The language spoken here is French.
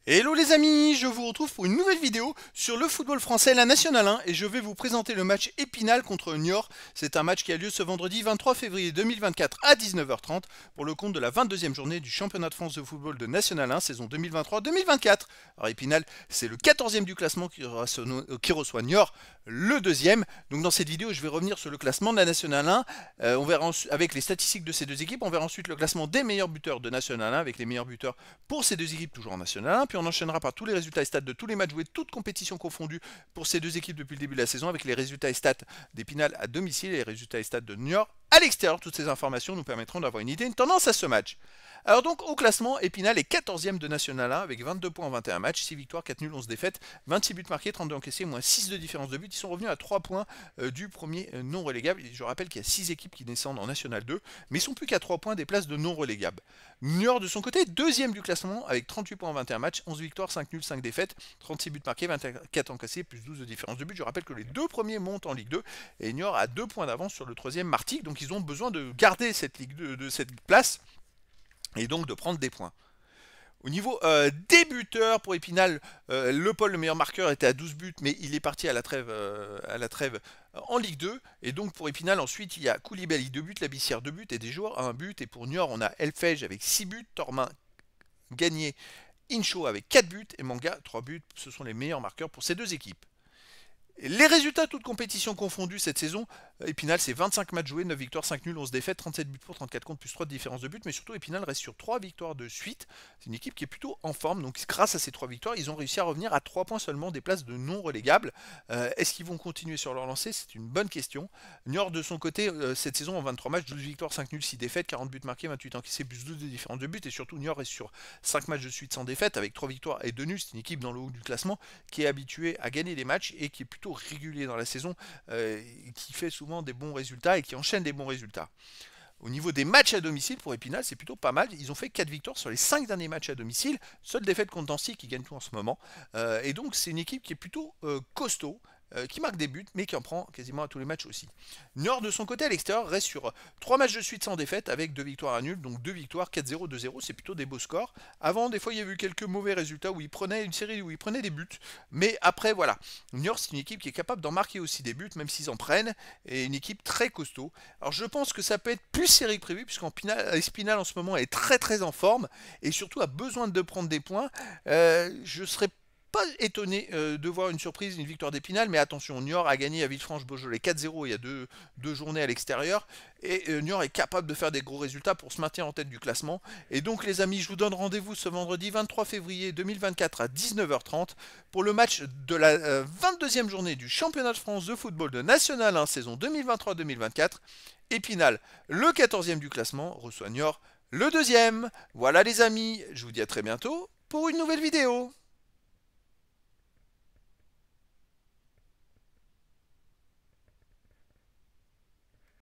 Hello les amis, je vous retrouve pour une nouvelle vidéo sur le football français, la Nationale 1, et je vais vous présenter le match Épinal contre Niort. C'est un match qui a lieu ce vendredi 23 février 2024 à 19h30 pour le compte de la 22e journée du championnat de France de football de Nationale 1, saison 2023-2024. Alors Épinal, c'est le 14e du classement qui reçoit Niort, le deuxième. Donc dans cette vidéo, je vais revenir sur le classement de la Nationale 1. On verra avec les statistiques de ces deux équipes. On verra ensuite le classement des meilleurs buteurs de Nationale 1 avec les meilleurs buteurs pour ces deux équipes toujours en National 1. Puis on enchaînera par tous les résultats et stats de tous les matchs joués, toutes compétitions confondues pour ces deux équipes depuis le début de la saison, avec les résultats et stats d'Épinal à domicile et les résultats et stats de Niort à l'extérieur. Toutes ces informations nous permettront d'avoir une idée, une tendance à ce match. Alors donc au classement, Épinal est 14e de National 1 avec 22 points en 21 matchs, 6 victoires, 4 nuls, 11 défaites, 26 buts marqués, 32 encaissés, moins 6 de différence de but. Ils sont revenus à 3 points du premier non relégable. Et je rappelle qu'il y a 6 équipes qui descendent en National 2, mais ils sont plus qu'à 3 points des places de non relégables. Niort de son côté, deuxième du classement avec 38 points en 21 matchs, 11 victoires, 5 nuls, 5 défaites, 36 buts marqués, 24 encaissés, plus 12 de différence de but. Je rappelle que les deux premiers montent en Ligue 2 et Niort a 2 points d'avance sur le troisième Martigues, donc ils ont besoin de garder cette Ligue 2, de cette place et donc de prendre des points. Au niveau des buteurs pour Épinal, Le Paul, le meilleur marqueur, était à 12 buts, mais il est parti à la trêve en Ligue 2. Et donc pour Épinal, ensuite, il y a Koulibaly 2 buts, Labissière 2 buts et Desjours 1 but. Et pour Niort, on a Elfège avec 6 buts, Tormin Gagné, Incho avec 4 buts et Manga 3 buts. Ce sont les meilleurs marqueurs pour ces deux équipes. Les résultats, toutes compétitions confondues cette saison, Épinal c'est 25 matchs joués, 9 victoires, 5 nuls, 11 défaites, 37 buts pour, 34 contre, plus 3 de différence de but, mais surtout Épinal reste sur 3 victoires de suite. C'est une équipe qui est plutôt en forme, donc grâce à ces 3 victoires, ils ont réussi à revenir à 3 points seulement des places de non relégables. Est-ce qu'ils vont continuer sur leur lancée? C'est une bonne question. Niort de son côté, cette saison en 23 matchs, 12 victoires, 5 nuls, 6 défaites, 40 buts marqués, 28 encaissés, plus 12 de différence de but, et surtout Niort est sur 5 matchs de suite sans défaite, avec 3 victoires et 2 nuls. C'est une équipe dans le haut du classement qui est habituée à gagner des matchs et qui est plutôt régulier dans la saison, qui fait souvent des bons résultats et qui enchaîne des bons résultats. Au niveau des matchs à domicile, pour Épinal, c'est plutôt pas mal. Ils ont fait 4 victoires sur les 5 derniers matchs à domicile. Seule défaite contre Dancy qui gagne tout en ce moment. Et donc c'est une équipe qui est plutôt costaud, qui marque des buts, mais qui en prend quasiment à tous les matchs aussi. Niort, de son côté, à l'extérieur, reste sur 3 matchs de suite sans défaite, avec 2 victoires à nul, donc 2 victoires, 4-0, 2-0, c'est plutôt des beaux scores. Avant, des fois, il y a eu quelques mauvais résultats où ils prenaient une série où ils prenaient des buts, mais après, voilà. Niort, c'est une équipe qui est capable d'en marquer aussi des buts, même s'ils en prennent, et une équipe très costaud. Alors je pense que ça peut être plus serré que prévu, puisqu'en Espinal en ce moment est très très en forme, et surtout a besoin de prendre des points. Je serais pas étonné de voir une surprise, une victoire d'Épinal, mais attention, Niort a gagné à Villefranche-Beaujolais 4-0 il y a deux journées à l'extérieur, et Niort est capable de faire des gros résultats pour se maintenir en tête du classement. Et donc les amis, je vous donne rendez-vous ce vendredi 23 février 2024 à 19h30 pour le match de la 22e journée du championnat de France de football de National 1 saison 2023-2024. Épinal, le 14e du classement, reçoit Niort, le deuxième. Voilà les amis, je vous dis à très bientôt pour une nouvelle vidéo.